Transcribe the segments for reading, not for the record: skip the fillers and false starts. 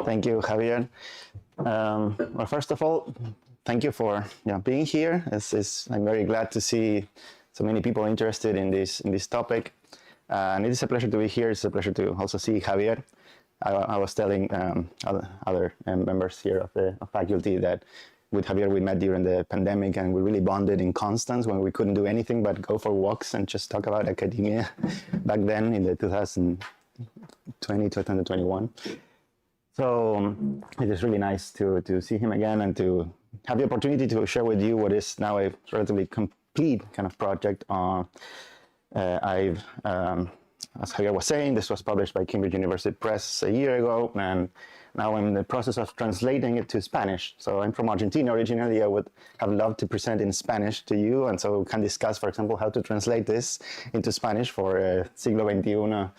Thank you, Javier. Well, first of all, thank you for being here. I'm very glad to see so many people interested in this topic. And it is a pleasure to be here. It's a pleasure to also see Javier. I was telling other members here of the faculty that with Javier we met during the pandemic, and we really bonded in Constance when we couldn't do anything but go for walks and just talk about academia back then in the 2020, 2021. So it is really nice to see him again and to have the opportunity to share with you what is now a relatively complete kind of project. As Javier was saying, this was published by Cambridge University Press a year ago, and now I'm in the process of translating it to Spanish. So I'm from Argentina originally. I would have loved to present in Spanish to you, and so we can discuss, for example, how to translate this into Spanish for a siglo XXI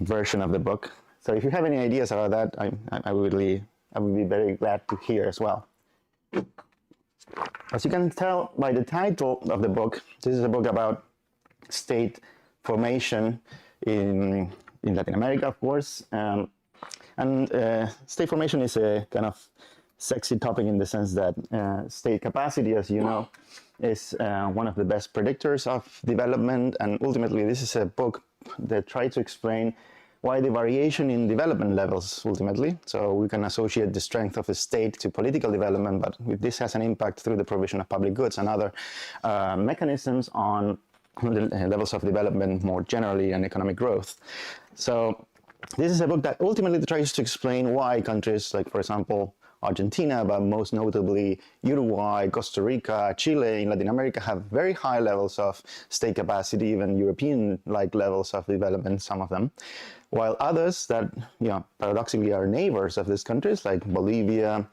version of the book. So if you have any ideas about that, I would be very glad to hear as well. As you can tell by the title of the book, this is a book about state formation in Latin America, of course. State formation is a kind of sexy topic in the sense that state capacity, as you know, is one of the best predictors of development. And ultimately, this is a book that tries to explain why the variation in development levels ultimately. So we can associate the strength of a state to political development, but this has an impact through the provision of public goods and other mechanisms on the levels of development more generally and economic growth. So this is a book that ultimately tries to explain why countries like, for example, Argentina, but most notably Uruguay, Costa Rica, Chile in Latin America have very high levels of state capacity, even European-like levels of development, some of them, while others that, paradoxically are neighbors of these countries like Bolivia,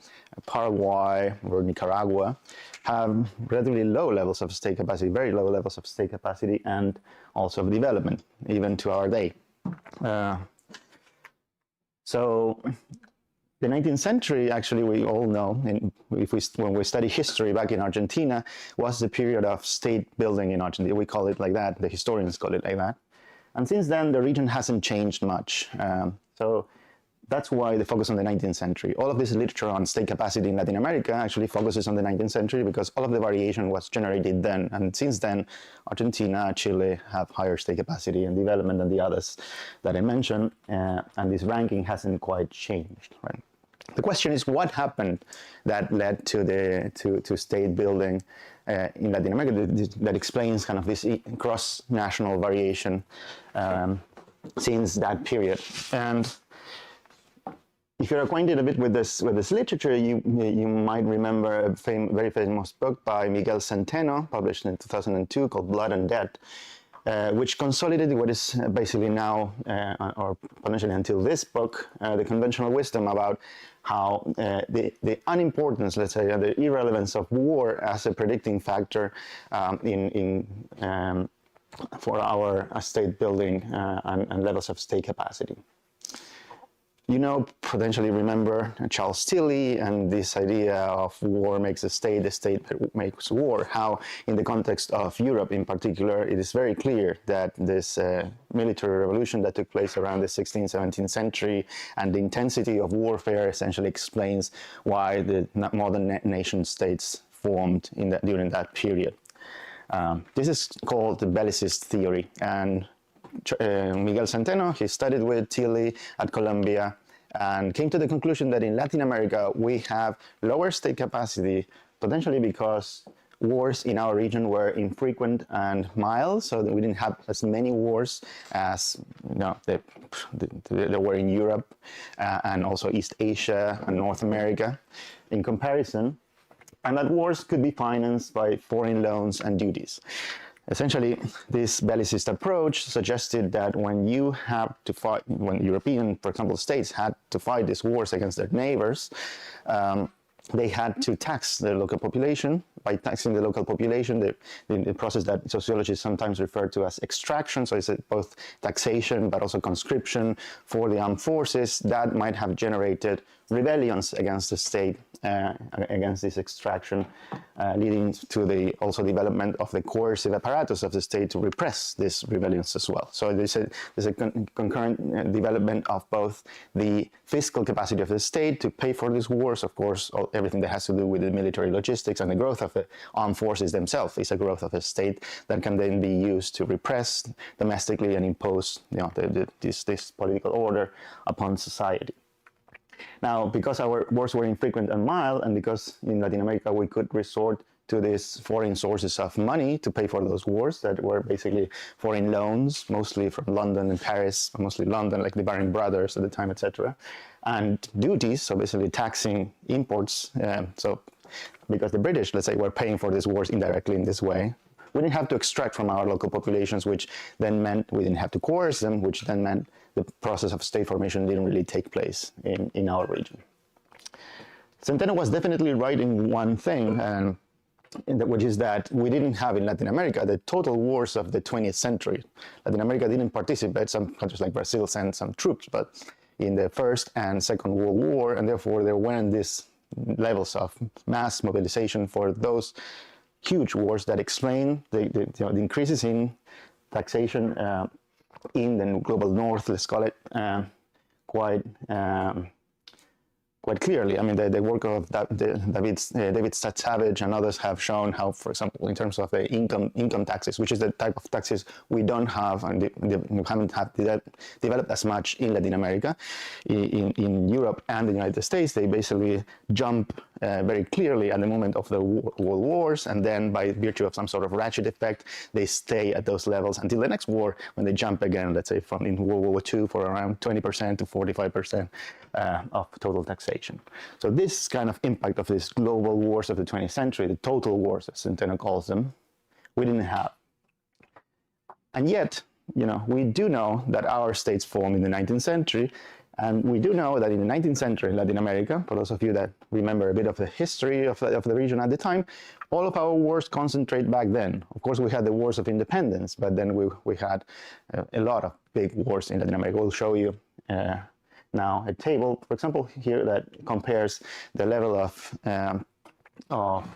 Paraguay, or Nicaragua, have relatively low levels of state capacity, very low levels of state capacity and also of development, even to our day. So the 19th century, actually, we all know, when we study history back in Argentina, was the period of state building in Argentina. We call it like that. The historians call it like that. And since then, the region hasn't changed much. So that's why the focus on the 19th century. All of this literature on state capacity in Latin America actually focuses on the 19th century because all of the variation was generated then. And since then, Argentina, Chile have higher state capacity and development than the others that I mentioned. And this ranking hasn't quite changed, right? The question is, what happened that led to state building in Latin America that explains kind of this cross-national variation since that period? And if you're acquainted a bit with this literature, you might remember a very famous book by Miguel Centeno, published in 2002, called Blood and Debt, which consolidated what is basically now, or potentially until this book, the conventional wisdom about how the unimportance, let's say, the irrelevance of war as a predicting factor for our state building and levels of state capacity. Potentially remember Charles Tilly and this idea of war makes a state makes war, how in the context of Europe in particular, it is very clear that this military revolution that took place around the 16th, 17th century and the intensity of warfare essentially explains why the modern nation states formed during that period. This is called the bellicist theory, and Miguel Centeno, he studied with Tilly at Columbia and came to the conclusion that in Latin America we have lower state capacity, potentially because wars in our region were infrequent and mild, so that we didn't have as many wars as there were in Europe and also East Asia and North America in comparison, and that wars could be financed by foreign loans and duties. Essentially, this bellicist approach suggested that when European, for example, states had to fight these wars against their neighbors, they had to tax the local population. By taxing the local population, the process that sociologists sometimes refer to as extraction, so it's both taxation but also conscription for the armed forces, that might have generated rebellions against the state, against this extraction, leading to the also development of the coercive apparatus of the state to repress these rebellions as well. So there's a concurrent development of both the fiscal capacity of the state to pay for these wars, of course, everything that has to do with the military logistics, and the growth of the armed forces themselves is a growth of a state that can then be used to repress domestically and impose, this political order upon society. Now, because our wars were infrequent and mild, and because in Latin America we could resort to these foreign sources of money to pay for those wars that were basically foreign loans, mostly from London and Paris, mostly London, like the Baring brothers at the time, etc., and duties, so basically taxing imports. So because the British, let's say, were paying for these wars indirectly in this way, we didn't have to extract from our local populations, which then meant we didn't have to coerce them, which then meant the process of state formation didn't really take place in our region. Centeno was definitely right in one thing, which is that we didn't have in Latin America the total wars of the 20th century. Latin America didn't participate. Some countries like Brazil sent some troops, but in the First and Second World War, and therefore there weren't these levels of mass mobilization for those huge wars that explain the increases in taxation in the global north, let's call it, quite clearly. I mean, the work of David Savage and others have shown how, for example, in terms of the income taxes, which is the type of taxes we don't have and we haven't developed as much in Latin America, in Europe and the United States, they basically jump very clearly at the moment of the world wars, and then by virtue of some sort of ratchet effect, they stay at those levels until the next war, when they jump again, let's say from in World War II for around 20% to 45% of total taxation. So this kind of impact of these global wars of the 20th century, the total wars, as Centeno calls them, we didn't have. And yet, we do know that our states formed in the 19th century, and we do know that in the 19th century in Latin America, for those of you that remember a bit of the history of the region at the time, all of our wars concentrate back then. Of course, we had the wars of independence, but then we had a lot of big wars in Latin America. We'll show you now a table, for example, here that compares the level of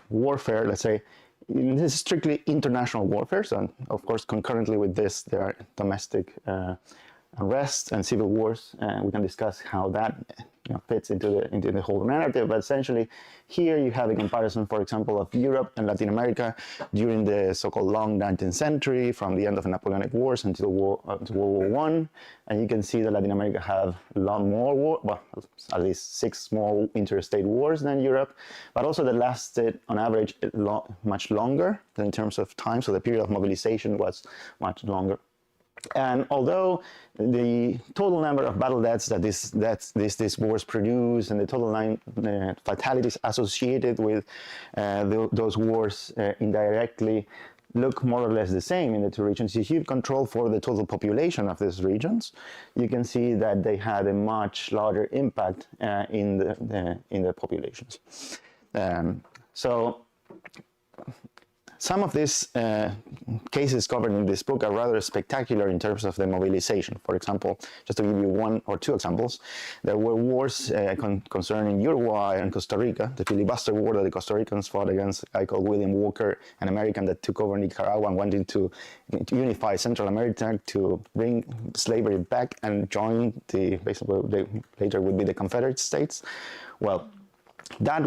warfare, let's say. This is strictly international warfare, so of course concurrently with this there are domestic unrest and civil wars, and we can discuss how that fits into the whole narrative. But essentially, here you have a comparison, for example, of Europe and Latin America during the so-called long 19th century, from the end of the Napoleonic Wars until World War I, and you can see that Latin America have a lot more at least 6 more interstate wars than Europe, but also that lasted on average much longer in terms of time, so the period of mobilization was much longer. And although the total number of battle deaths that these wars produce and the total fatalities associated with those wars indirectly look more or less the same in the two regions, if you control for the total population of these regions, you can see that they had a much larger impact in the populations. So some of these cases covered in this book are rather spectacular in terms of the mobilization. For example, just to give you 1 or 2 examples, there were wars concerning Uruguay and Costa Rica, the filibuster war that the Costa Ricans fought against a guy called William Walker, an American that took over Nicaragua and wanted to unify Central America to bring slavery back and join later would be the Confederate States. Well, for that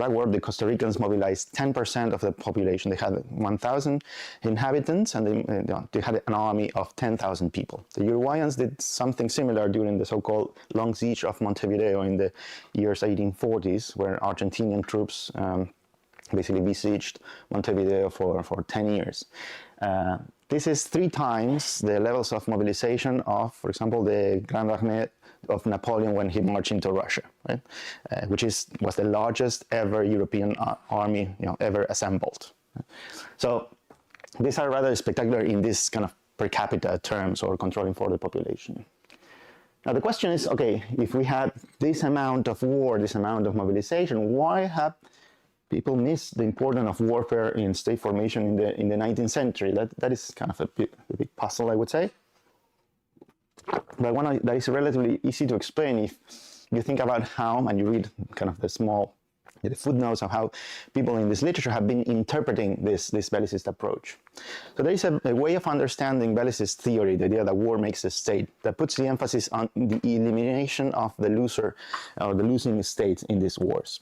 war, the Costa Ricans mobilized 10% of the population. They had 1,000 inhabitants, and they had an army of 10,000 people. The Uruguayans did something similar during the so-called Long Siege of Montevideo in the years 1840s, where Argentinian troops basically besieged Montevideo for 10 years. This is 3 times the levels of mobilization of, for example, the Grand Armée of Napoleon when he marched into Russia, right? Which was the largest ever European army ever assembled. So these are rather spectacular in this kind of per capita terms, or controlling for the population. Now the question is, okay, if we had this amount of war, this amount of mobilization, why have people missed the importance of warfare in state formation in the 19th century? That is kind of a big puzzle, I would say. But one that is relatively easy to explain if you think about how, and you read kind of the footnotes of how people in this literature have been interpreting this Bellicist approach. So there is a way of understanding Bellicist theory, the idea that war makes a state, that puts the emphasis on the elimination of the loser or the losing state in these wars.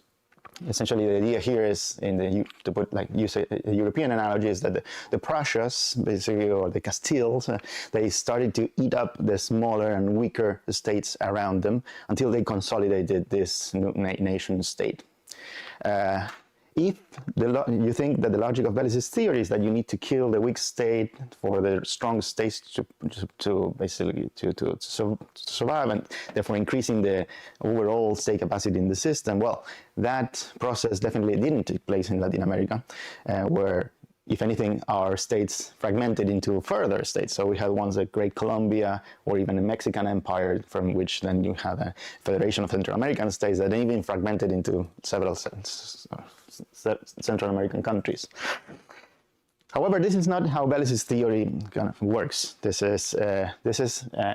Essentially, the idea here is, to put use a European analogy, is that the Prussians, basically, or the Castiles, they started to eat up the smaller and weaker states around them until they consolidated this nation state. If you think that the logic of Bellicist theory is that you need to kill the weak state for the strong states to basically survive, and therefore increasing the overall state capacity in the system, well, that process definitely didn't take place in Latin America, where, if anything, our states fragmented into further states. So we had once a Great Colombia, or even a Mexican empire, from which then you had a federation of Central American states that even fragmented into several Central American countries. However, this is not how Bellicist theory kind of works. This is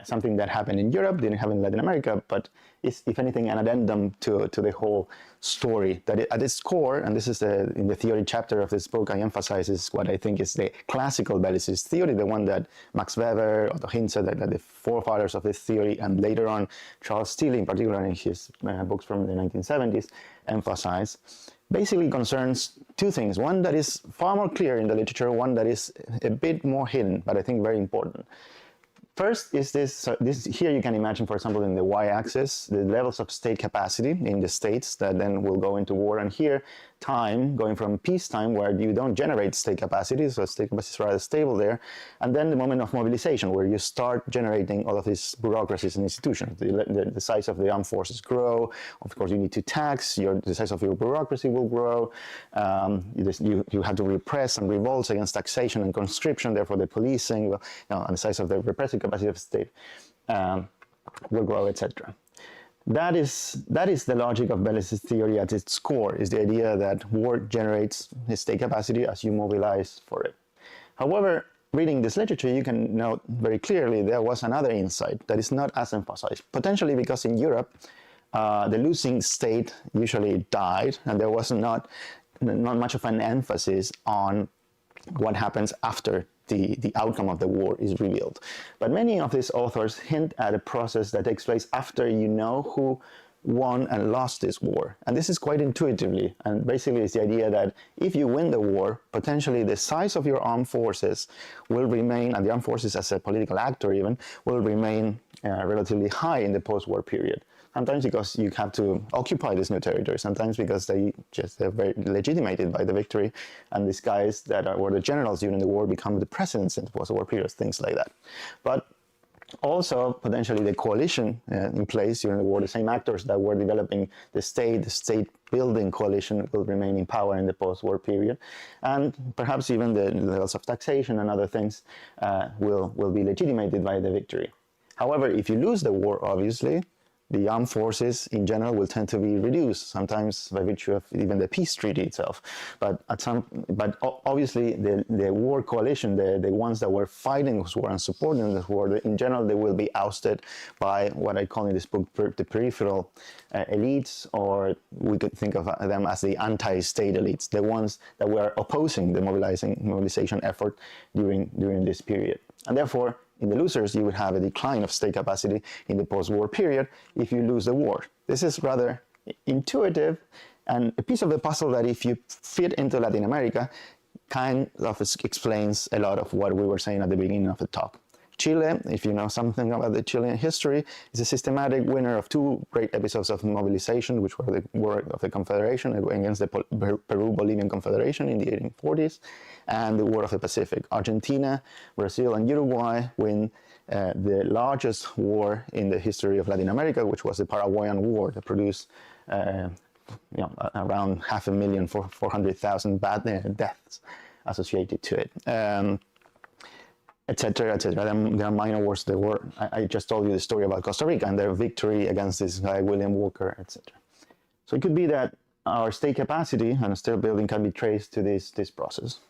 something that happened in Europe, didn't happen in Latin America, but is, if anything, an addendum to the whole story. That at its core, and this is in the theory chapter of this book, I emphasize is what I think is the classical Bellicist theory, the one that Max Weber, Otto Hintze, that the forefathers of this theory, and later on Charles Steele, in particular in his books from the 1970s, emphasize. Basically concerns two things. One that is far more clear in the literature, one that is a bit more hidden, but I think very important. First is this here you can imagine, for example, in the y-axis, the levels of state capacity in the states that then will go into war, and here time, going from peacetime, where you don't generate state capacity, so state capacity is rather stable there, and then the moment of mobilization, where you start generating all of these bureaucracies and institutions. The size of the armed forces grow, of course you need to tax, the size of your bureaucracy will grow, you have to repress and revolts against taxation and conscription, therefore the policing, and the size of the repressive capacity of the state will grow, etc. That is the logic of Bellicist theory at its core, is the idea that war generates state capacity as you mobilize for it. However, reading this literature, you can note very clearly there was another insight that is not as emphasized, potentially because in Europe, the losing state usually died, and there was not much of an emphasis on what happens after the outcome of the war is revealed. But many of these authors hint at a process that takes place after you know who won and lost this war. And this is quite intuitively, and basically it's the idea that if you win the war, potentially the size of your armed forces will remain, and the armed forces as a political actor even, will remain relatively high in the post-war period. Sometimes because you have to occupy this new territory, sometimes because they're very legitimated by the victory, and these guys that were the generals during the war become the presidents in the post-war period, things like that. But also, potentially, the coalition in place during the war, the same actors that were developing the state-building coalition will remain in power in the post-war period. And perhaps even the levels of taxation and other things will be legitimated by the victory. However, if you lose the war, obviously, the armed forces in general will tend to be reduced, sometimes by virtue of even the peace treaty itself. But obviously the war coalition, the ones that were fighting this war and supporting this war, in general they will be ousted by what I call in this book the peripheral elites, or we could think of them as the anti-state elites, the ones that were opposing the mobilization effort during this period. And therefore, in the losers, you would have a decline of state capacity in the post-war period if you lose the war. This is rather intuitive and a piece of the puzzle that, if you fit into Latin America, kind of explains a lot of what we were saying at the beginning of the talk. Chile, if you know something about the Chilean history, is a systematic winner of two great episodes of mobilization, which were the War of the Confederation against the Peru-Bolivian Confederation in the 1840s, and the War of the Pacific. Argentina, Brazil, and Uruguay win the largest war in the history of Latin America, which was the Paraguayan War, that produced around 500,000, 400,000 deaths associated to it. etc., etc. There are minor wars. I just told you the story about Costa Rica and their victory against this guy, William Walker, etc. So it could be that our state capacity and state building can be traced to this process.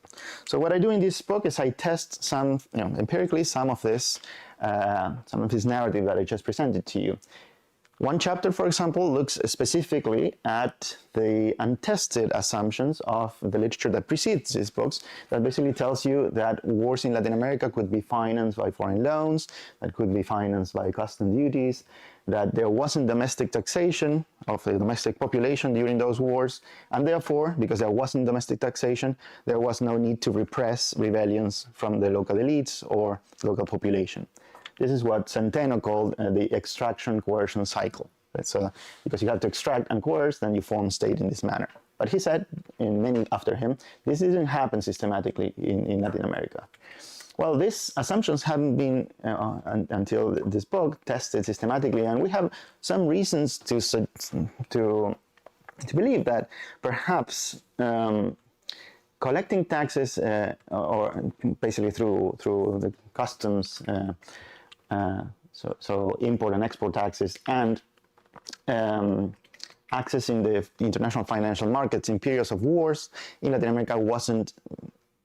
So what I do in this book is I test empirically some of this narrative that I just presented to you. One chapter, for example, looks specifically at the untested assumptions of the literature that precedes these books, that basically tells you that wars in Latin America could be financed by foreign loans, that could be financed by custom duties, that there wasn't domestic taxation of the domestic population during those wars, and therefore, because there wasn't domestic taxation, there was no need to repress rebellions from the local elites or local population. This is what Centeno called the extraction-coercion cycle. So, because you have to extract and coerce, then you form state in this manner. But he said, and many after him, this didn't happen systematically in Latin America. Well, these assumptions haven't been, until this book, tested systematically, and we have some reasons to believe that perhaps collecting taxes, or basically through the customs, so import and export taxes, and accessing the international financial markets in periods of wars in Latin America wasn't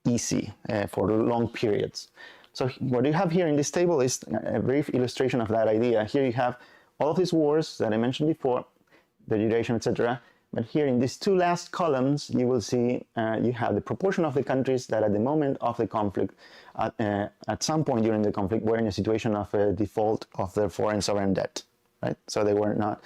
easy for long periods. So what you have here in this table is a brief illustration of that idea. Here you have all of these wars that I mentioned before, the duration, etc. But here in these two last columns, you will see you have the proportion of the countries that at the moment of the conflict, at some point during the conflict, were in a situation of a default of their foreign sovereign debt. Right? So they were not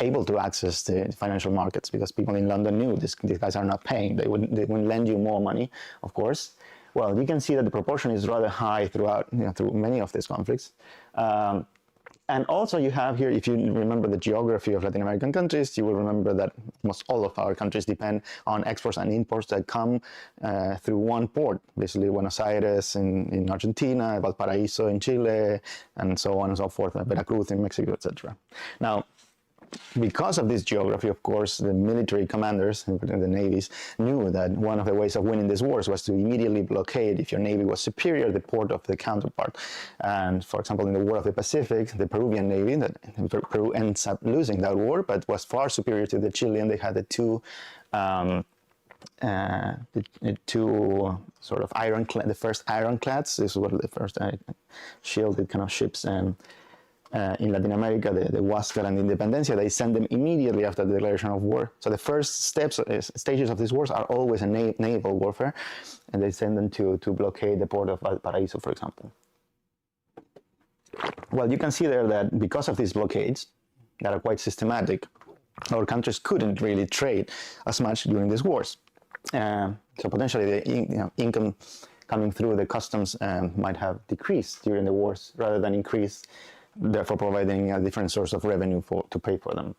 able to access the financial markets because people in London knew these guys are not paying. They wouldn't lend you more money, of course. Well, you can see that the proportion is rather high throughout, through many of these conflicts. And also you have here, if you remember the geography of Latin American countries, you will remember that almost all of our countries depend on exports and imports that come through one port, basically Buenos Aires in Argentina, Valparaiso in Chile, and so on and so forth, Veracruz in Mexico, etc. Now, because of this geography, of course, the military commanders, the navies, knew that one of the ways of winning these wars was to immediately blockade, if your navy was superior, the port of the counterpart. And for example, in the War of the Pacific, the Peruvian navy, Peru ends up losing that war, but was far superior to the Chilean. They had the two sort of the first ironclads. This was the first shielded kind of ships, and in Latin America, the Huáscar and the Independencia, they send them immediately after the declaration of war. So the first stages of these wars are always a naval warfare, and they send them to blockade the port of Valparaiso, for example. Well, you can see there that because of these blockades that are quite systematic, our countries couldn't really trade as much during these wars. So potentially the income coming through the customs might have decreased during the wars rather than increased, therefore providing a different source of revenue to pay for them.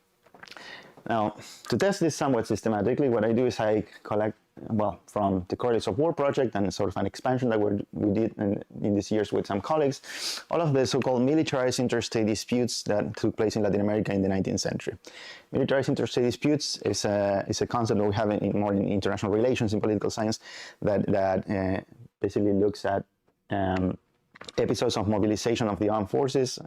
Now, to test this somewhat systematically, what I do is I collect, well, from the Correlates of War project and sort of an expansion that we did in these years with some colleagues, all of the so-called militarized interstate disputes that took place in Latin America in the 19th century. Militarized interstate disputes is a concept that we have more in international relations in political science that basically looks at episodes of mobilization of the armed forces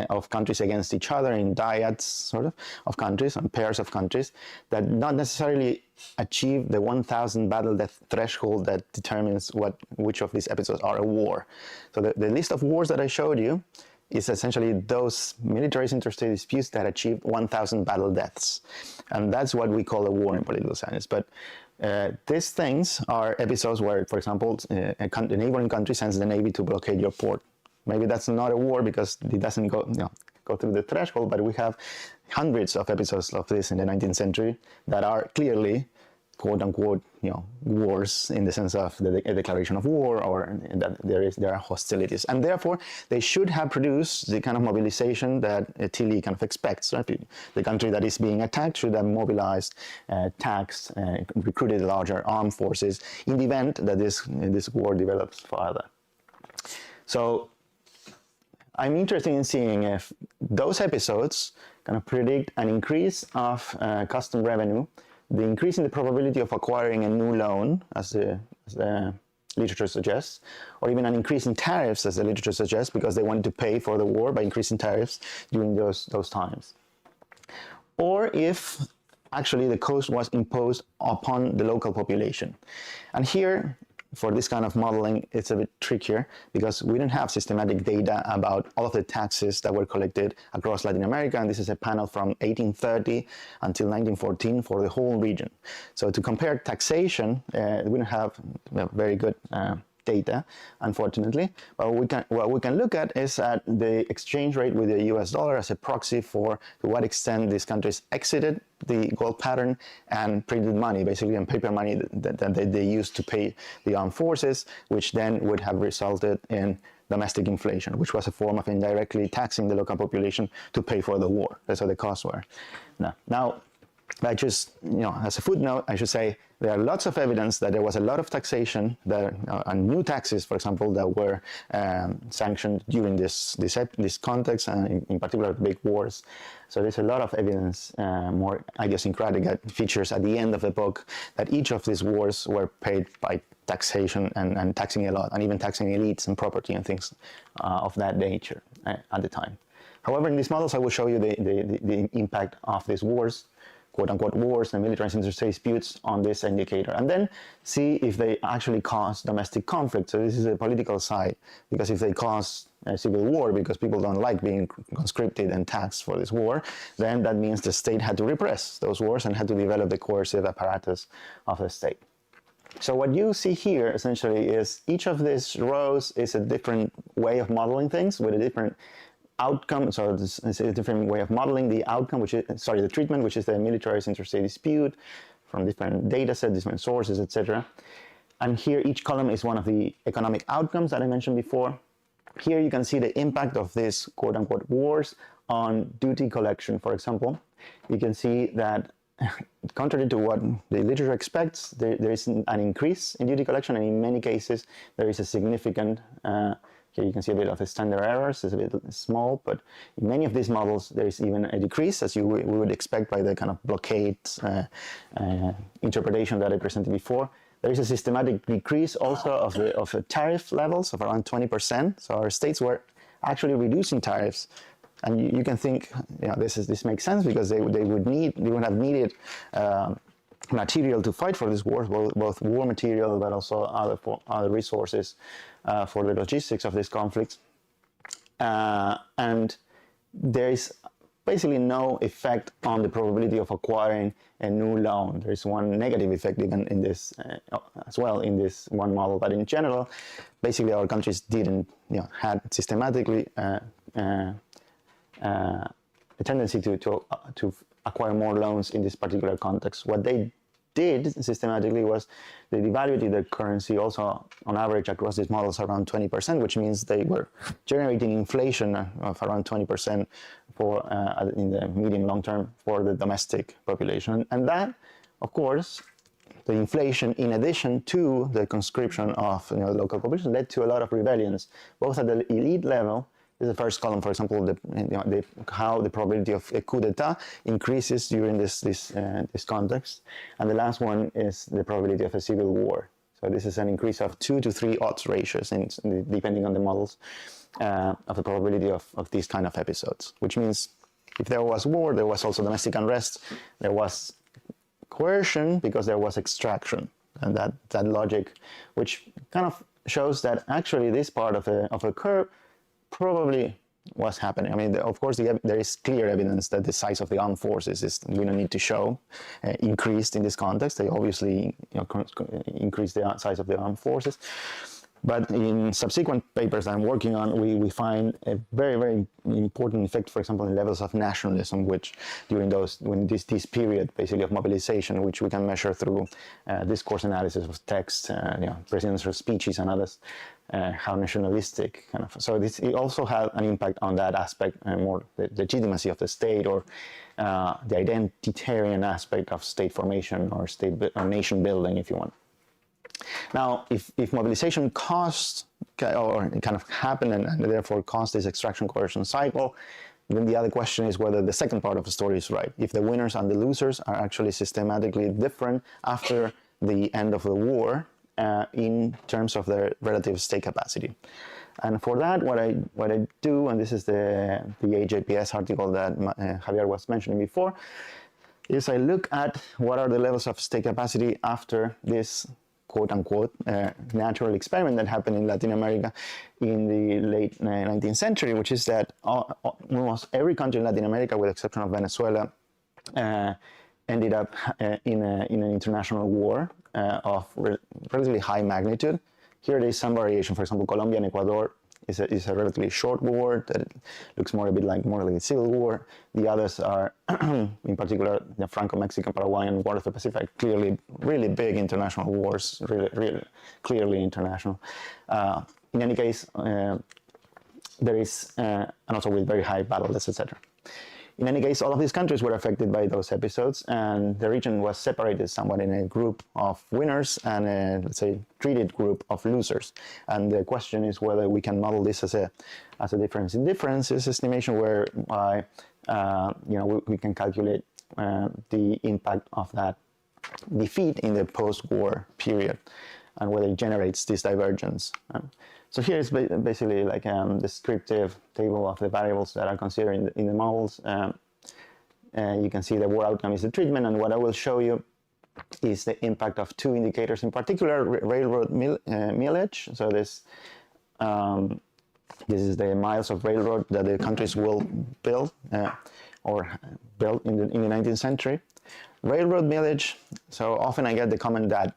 of countries against each other in dyads, sort of countries, and pairs of countries that not necessarily achieve the 1,000 battle death threshold that determines which of these episodes are a war. So the list of wars that I showed you is essentially those militarized interstate disputes that achieve 1,000 battle deaths. And that's what we call a war in political science. But these things are episodes where, for example, a neighboring country sends the navy to blockade your port. Maybe that's not a war because it doesn't go through the threshold, but we have hundreds of episodes of this in the 19th century that are clearly, quote unquote, wars in the sense of the declaration of war, or that there are hostilities, and therefore they should have produced the kind of mobilization that Tilly kind of expects. Right? The country that is being attacked should have mobilized, taxed, recruited larger armed forces in the event that this war develops further. So I'm interested in seeing if those episodes kind of predict an increase of custom revenue, the increase in the probability of acquiring a new loan as the literature suggests, or even an increase in tariffs, as the literature suggests, because they wanted to pay for the war by increasing tariffs during those times. Or if actually the cost was imposed upon the local population. And here, for this kind of modeling, it's a bit trickier because we don't have systematic data about all of the taxes that were collected across Latin America, and this is a panel from 1830 until 1914 for the whole region. So to compare taxation, we don't have very good data, unfortunately. But what we can look at is at the exchange rate with the US dollar as a proxy for to what extent these countries exited the gold pattern and printed money, basically, and paper money that they used to pay the armed forces, which then would have resulted in domestic inflation, which was a form of indirectly taxing the local population to pay for the war. That's what the costs were. Now, I just, as a footnote, I should say there are lots of evidence that there was a lot of taxation and new taxes, for example, that were sanctioned during this context, and in particular big wars. So there's a lot of evidence, more idiosyncratic features at the end of the book, that each of these wars were paid by taxation and taxing a lot, and even taxing elites and property and things of that nature at the time. However, in these models, I will show you the impact of these wars, quote-unquote wars and militarized interstate disputes on this indicator, and then see if they actually cause domestic conflict. So this is a political side, because if they cause a civil war because people don't like being conscripted and taxed for this war, then that means the state had to repress those wars and had to develop the coercive apparatus of the state. So what you see here essentially is each of these rows is a different way of modeling things with a different outcome. So this is a different way of modeling the outcome, which is, the treatment, which is the militarized interstate dispute from different data sets, different sources, etc. And here each column is one of the economic outcomes that I mentioned before. Here you can see the impact of these quote-unquote wars on duty collection, for example. You can see that contrary to what the literature expects, there is an increase in duty collection, and in many cases there is a significant here you can see a bit of the standard errors. It's a bit small, but in many of these models, there is even a decrease, as we would expect by the kind of blockade interpretation that I presented before. There is a systematic decrease also of the tariff levels of around 20%. So our states were actually reducing tariffs, and you can think, this makes sense because they would have needed material to fight for this war, both war material, but also other resources for the logistics of this conflict. And there is basically no effect on the probability of acquiring a new loan. There is one negative effect even in this as well in this one model, but in general, basically our countries didn't, had systematically a tendency to acquire more loans in this particular context. What they did systematically was they devalued their currency also on average across these models around 20%, which means they were generating inflation of around 20% for in the medium long term for the domestic population. And that, of course, the inflation in addition to the conscription of the local population led to a lot of rebellions, both at the elite level. This is the first column, for example, how the probability of a coup d'etat increases during this context. And the last one is the probability of a civil war. So this is an increase of 2 to 3 odds ratios, depending on the models, of the probability of these kind of episodes. Which means if there was war, there was also domestic unrest, there was coercion because there was extraction. And that logic, which kind of shows that actually this part of a curve probably was happening. I mean, of course, there is clear evidence that the size of the armed forces is, we don't need to show, increased in this context. They obviously increased the size of the armed forces. But in subsequent papers I'm working on, we find a very, very important effect, for example, in levels of nationalism, which during this period, basically, of mobilization, which we can measure through discourse analysis of text, presidential speeches and others, how nationalistic kind of. So it also had an impact on that aspect, more the legitimacy of the state, or the identitarian aspect of state formation or nation building, if you want. Now, if mobilization caused or kind of happened and therefore caused this extraction coercion cycle, then the other question is whether the second part of the story is right. If the winners and the losers are actually systematically different after the end of the war, in terms of their relative state capacity. And for that, what I do, and this is the AJPS article that Javier was mentioning before, is I look at what are the levels of state capacity after this quote-unquote natural experiment that happened in Latin America in the late 19th century, which is that almost every country in Latin America, with the exception of Venezuela, ended up in an international war of relatively high magnitude. Here there is some variation. For example, Colombia and Ecuador is a relatively short war that looks more like a civil war. The others are, in particular, the Franco-Mexican, Paraguayan War of the Pacific, clearly really big international wars, really clearly international. In any case, there is, and also with very high battle deaths, etc. In any case, all of these countries were affected by those episodes, and the region was separated somewhat in a group of winners and a, let's say, treated group of losers. And the question is whether we can model this as a difference in differences estimation, whereby we can calculate the impact of that defeat in the post-war period, and whether it generates this divergence. So here is basically like a descriptive table of the variables that are considered in the models. You can see the war outcome is the treatment, and what I will show you is the impact of two indicators, in particular railroad millage. So this is the miles of railroad that the countries will build or built in the 19th century. Railroad millage, so often I get the comment that,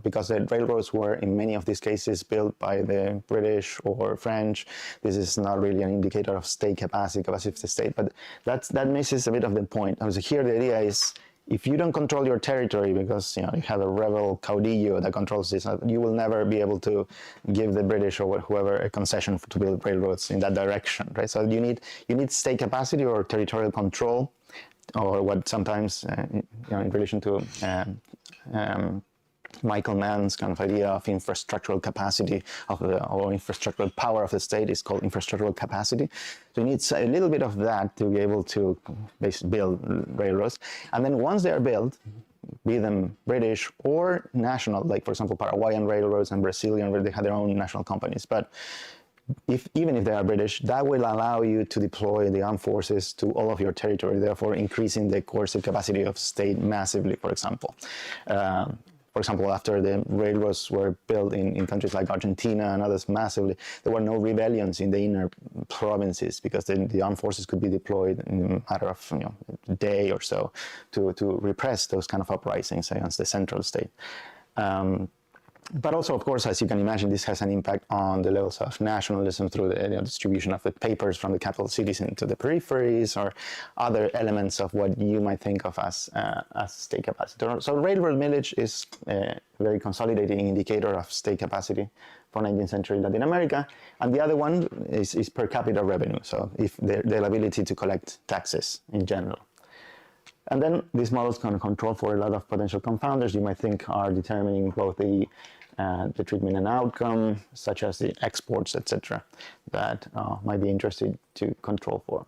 because the railroads were in many of these cases built by the British or French, this is not really an indicator of state capacity of the state, but that misses a bit of the point. So here the idea is, if you don't control your territory because you have a rebel caudillo that controls this, you will never be able to give the British or whoever a concession to build railroads in that direction, right? So you need state capacity or territorial control, or what sometimes, in relation to Michael Mann's kind of idea of infrastructural capacity or infrastructural power of the state is called infrastructural capacity. So you need a little bit of that to be able to build railroads. And then once they are built, be them British or national, like for example, Paraguayan railroads and Brazilian, where they had their own national companies. But even if they are British, that will allow you to deploy the armed forces to all of your territory, therefore increasing the coercive capacity of state massively, for example. For example, after the railroads were built in countries like Argentina and others massively, there were no rebellions in the inner provinces because the armed forces could be deployed in a matter of a day or so to repress those kind of uprisings against the central state. But also, of course, as you can imagine, this has an impact on the levels of nationalism through the distribution of the papers from the capital cities into the peripheries, or other elements of what you might think of as state capacity. So railroad millage is a very consolidating indicator of state capacity for 19th century Latin America. And the other one is per capita revenue, so if the ability to collect taxes in general. And then these models can control for a lot of potential confounders you might think are determining both the treatment and outcome, such as the exports, etc., that might be interested to control for.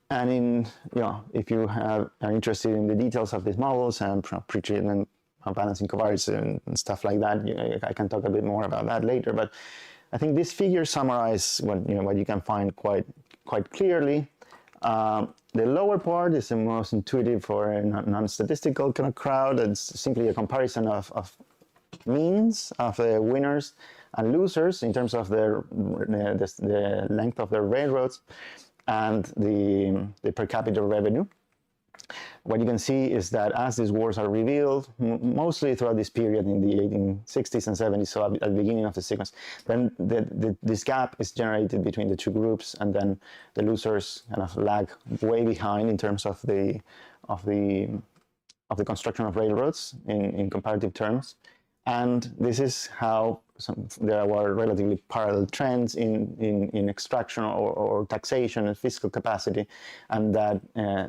And if you are interested in the details of these models and pre-treatment balancing covariates and stuff like that, I can talk a bit more about that later. But I think these figures summarize what you can find quite clearly. The lower part is the most intuitive for a non-statistical kind of crowd. It's simply a comparison of means of the winners and losers in terms of the length of their railroads and the per capita revenue. What you can see is that as these wars are revealed, mostly throughout this period in the 1860s and 70s, so at the beginning of the sequence, then this gap is generated between the two groups, and then the losers kind of lag way behind in terms of the construction of railroads in comparative terms. And this is how there were relatively parallel trends in extraction or taxation and fiscal capacity, and that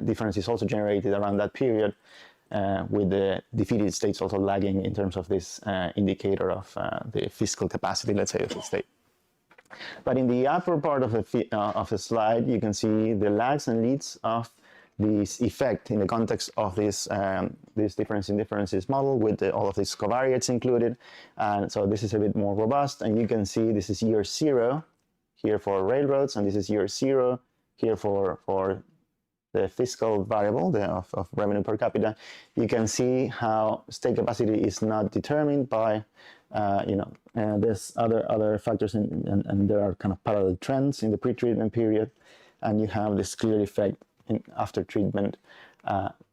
difference is also generated around that period, with the defeated states also lagging in terms of this indicator of the fiscal capacity, let's say, of the state. But in the upper part of the slide, you can see the lags and leads of this effect in the context of this difference in differences model with all of these covariates included. And so this is a bit more robust, and you can see this is year 0 here for railroads, and this is year 0 here for the fiscal variable of revenue per capita. You can see how state capacity is not determined by there's other factors, and there are kind of parallel trends in the pre-treatment period, and you have this clear effect after treatment,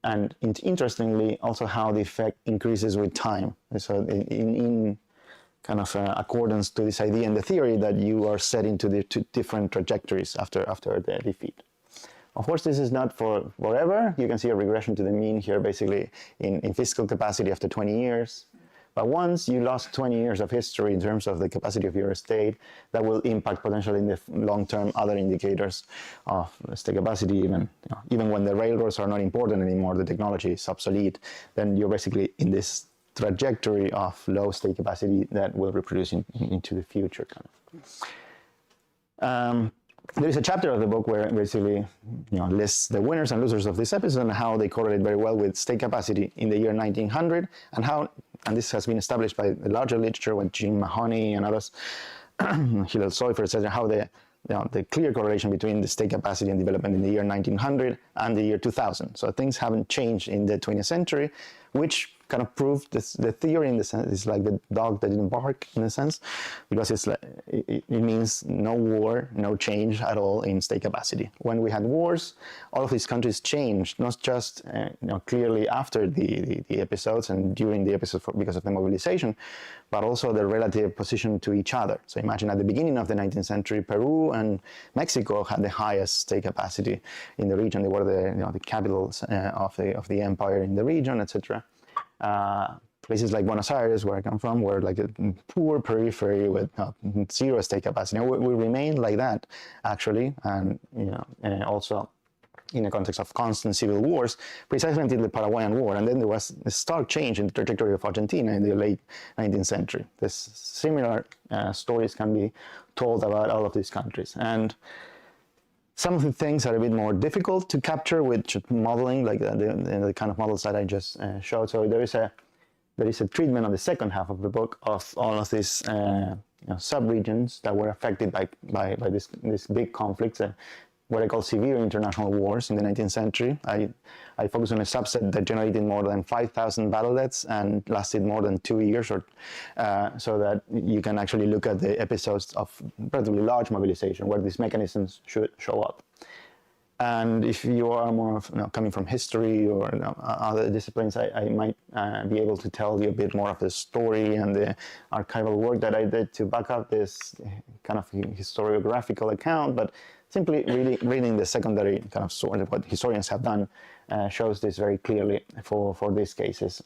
and interestingly also how the effect increases with time. So in kind of accordance to this idea in the theory that you are set into the two different trajectories after the defeat. Of course, this is not for forever. You can see a regression to the mean here, basically in fiscal capacity after 20 years. But once you lost 20 years of history in terms of the capacity of your state, that will impact potentially in the long-term other indicators of state capacity. Even when the railroads are not important anymore, the technology is obsolete, then you're basically in this trajectory of low state capacity that will reproduce into the future. There is a chapter of the book where basically lists the winners and losers of this episode and how they correlate very well with state capacity in the year 1900, and this has been established by the larger literature with Jim Mahoney and others, Hillel Soifer, etc., how the clear correlation between the state capacity and development in the year 1900 and the year 2000. So things haven't changed in the 20th century, which kind of proved the theory in the sense is like the dog that didn't bark in a sense, because it's like, it means no war, no change at all in state capacity. When we had wars, all of these countries changed, not just clearly after the episodes and during the episodes because of the mobilization, but also the relative position to each other. So imagine at the beginning of the 19th century, Peru and Mexico had the highest state capacity in the region. They were the capitals of the empire in the region, etc. Places like Buenos Aires, where I come from, were like a poor periphery with zero state capacity. And we remained like that, actually, and also in the context of constant civil wars, precisely until the Paraguayan War. And then there was a stark change in the trajectory of Argentina in the late 19th century. This similar stories can be told about all of these countries. And some of the things are a bit more difficult to capture with modeling, like the kind of models that I just showed. So there is a treatment on the second half of the book of all of these sub-regions that were affected by this big conflicts, what I call severe international wars in the 19th century. I focus on a subset that generated more than 5,000 battle deaths and lasted more than 2 years, so that you can actually look at the episodes of relatively large mobilization where these mechanisms should show up. And if you are more coming from history or other disciplines, I might be able to tell you a bit more of the story and the archival work that I did to back up this kind of historiographical account, but simply reading the secondary kind of sort of what historians have done shows this very clearly for these cases.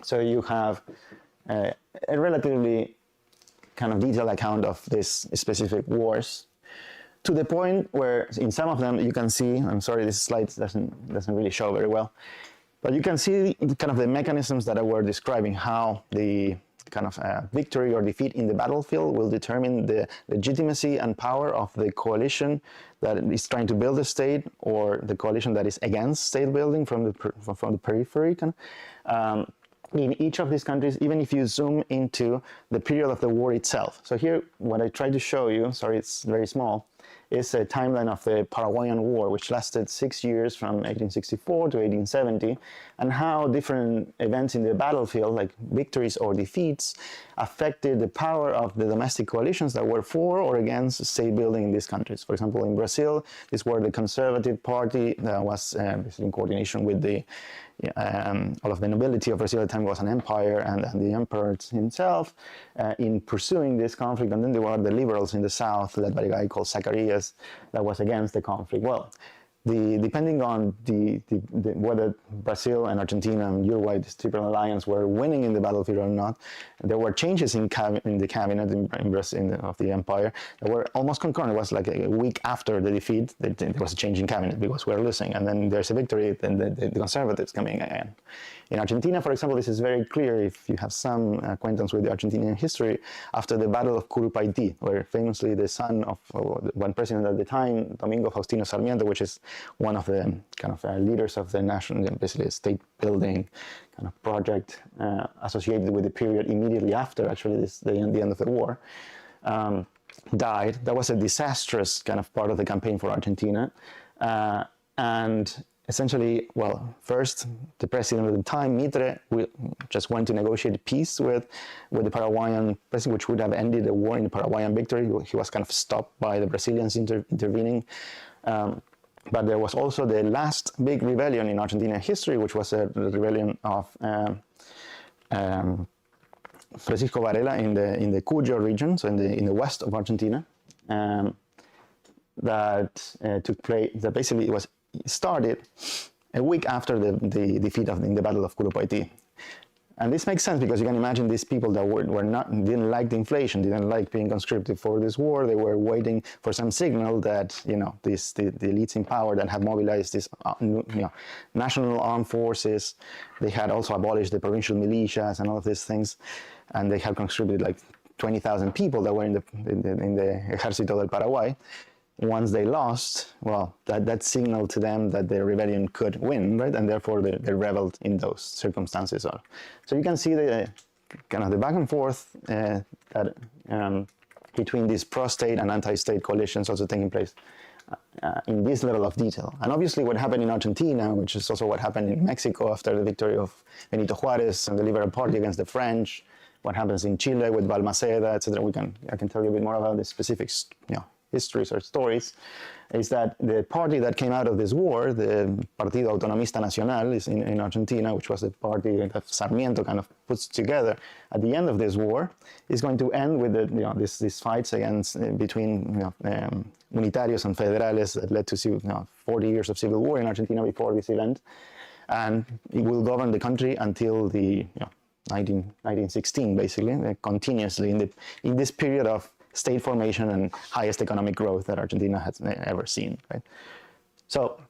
So you have a relatively kind of detailed account of these specific wars, to the point where in some of them you can see, I'm sorry this slide doesn't really show very well, but you can see kind of the mechanisms that I were describing, how the kind of victory or defeat in the battlefield will determine the legitimacy and power of the coalition that is trying to build a state, or the coalition that is against state building from the periphery. In each of these countries, even if you zoom into the period of the war itself. So here, what I tried to show you, sorry it's very small, is a timeline of the Paraguayan War, which lasted 6 years from 1864 to 1870, and how different events in the battlefield, like victories or defeats, affected the power of the domestic coalitions that were for or against state building in these countries. For example, in Brazil, these were the Conservative Party that was in coordination with the all of the nobility of Brazil at the time was an empire, and the emperor himself in pursuing this conflict. And then there were the liberals in the south, led by a guy called Zacarias, that was against the conflict. Well, depending on whether Brazil and Argentina and Uruguay, this triple alliance, were winning in the battlefield or not, there were changes in the cabinet in Brazil of the empire that were almost concurrent. It was like a week after the defeat that there was a change in cabinet because we were losing, and then there's a victory, then the conservatives coming again. In Argentina, for example, this is very clear if you have some acquaintance with the Argentinian history, after the Battle of Curupaytí, where famously the son of one president at the time, Domingo Faustino Sarmiento, which is one of the kind of leaders of the national, basically state building kind of project associated with the period immediately after actually the end of the war, died. That was a disastrous kind of part of the campaign for Argentina. And essentially, well, first, the president at the time, Mitre, just went to negotiate peace with the Paraguayan president, which would have ended the war in the Paraguayan victory. He was kind of stopped by the Brazilians intervening. But there was also the last big rebellion in Argentina history, which was a rebellion of Francisco Varela in the Cuyo region, so in the west of Argentina, that took place. That basically it was started a week after the defeat in the Battle of Curupaití. And this makes sense because you can imagine these people that didn't like the inflation, didn't like being conscripted for this war. They were waiting for some signal that, you know, the elites in power that have mobilized these national armed forces. They had also abolished the provincial militias and all of these things, and they had conscripted like 20,000 people that were in the Ejército del Paraguay. Once they lost, well, that signaled to them that the rebellion could win, right? And therefore they rebelled in those circumstances. So you can see the kind of the back and forth between these pro-state and anti-state coalitions also taking place in this level of detail. And obviously what happened in Argentina, which is also what happened in Mexico after the victory of Benito Juárez and the Liberal Party against the French, what happens in Chile with Balmaceda, etc. I can tell you a bit more about the specifics, histories or stories, is that the party that came out of this war, the Partido Autonomista Nacional is in Argentina, which was the party that Sarmiento kind of puts together at the end of this war, is going to end with these fights between unitarios and federales that led to 40 years of civil war in Argentina before this event, and it will govern the country until the 1916, basically, continuously in this period of state formation and highest economic growth that Argentina has ever seen, right? So,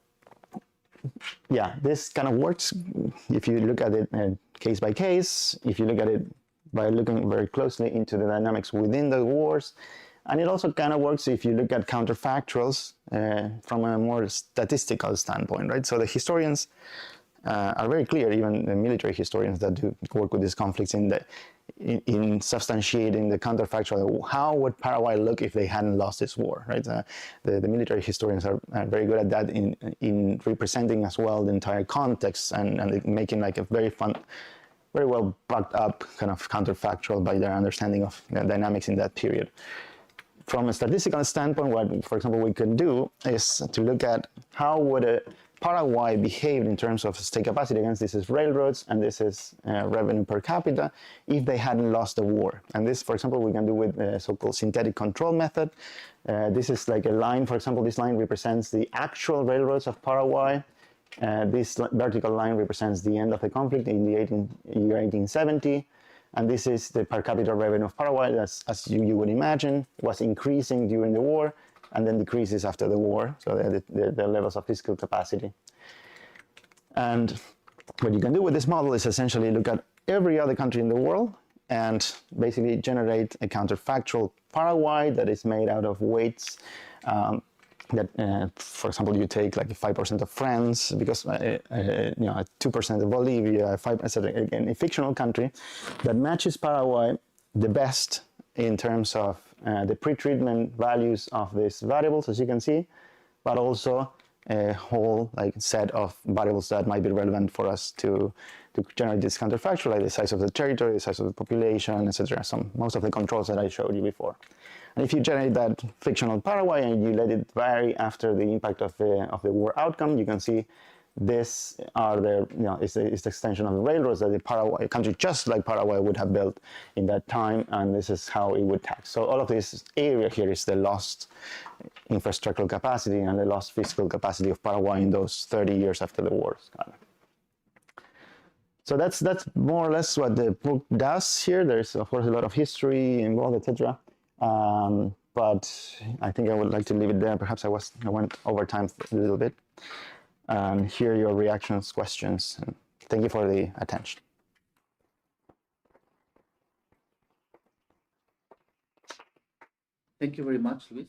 yeah, this kind of works if you look at it case by case, if you look at it by looking very closely into the dynamics within the wars, and it also kind of works if you look at counterfactuals from a more statistical standpoint, right? So the historians are very clear, even the military historians that do work with these conflicts in substantiating the counterfactual. How would Paraguay look if they hadn't lost this war, right? The military historians are very good at that in representing as well the entire context and making like a very well backed up kind of counterfactual by their understanding of the dynamics in that period. From a statistical standpoint, what, for example, we can do is to look at how would Paraguay behaved in terms of state capacity against this is railroads and this is revenue per capita if they hadn't lost the war. And this, for example, we can do with the so-called synthetic control method. This is like a line, for example, this line represents the actual railroads of Paraguay. This vertical line represents the end of the conflict in the year 1870. And this is the per capita revenue of Paraguay, as you would imagine, was increasing during the war and then decreases after the war, so the levels of fiscal capacity. And what you can do with this model is essentially look at every other country in the world and basically generate a counterfactual Paraguay that is made out of weights that, for example, you take like 5% of France, because 2% of Bolivia, 5%, again, a fictional country that matches Paraguay the best in terms of the pre-treatment values of these variables, as you can see, but also a whole set of variables that might be relevant for us to generate this counterfactual, like the size of the territory, the size of the population, etc. Most of the controls that I showed you before. And if you generate that fictional Paraguay and you let it vary after the impact of the war outcome, you can see this is the extension of the railroads that a country just like Paraguay would have built in that time, and this is how it would tax. So all of this area here is the lost infrastructural capacity and the lost fiscal capacity of Paraguay in those 30 years after the war. So that's more or less what the book does here. There's of course a lot of history involved, etc. But I think I would like to leave it there. Perhaps I went over time a little bit. Hear your reactions, questions, and thank you for the attention. Thank you very much, Luis.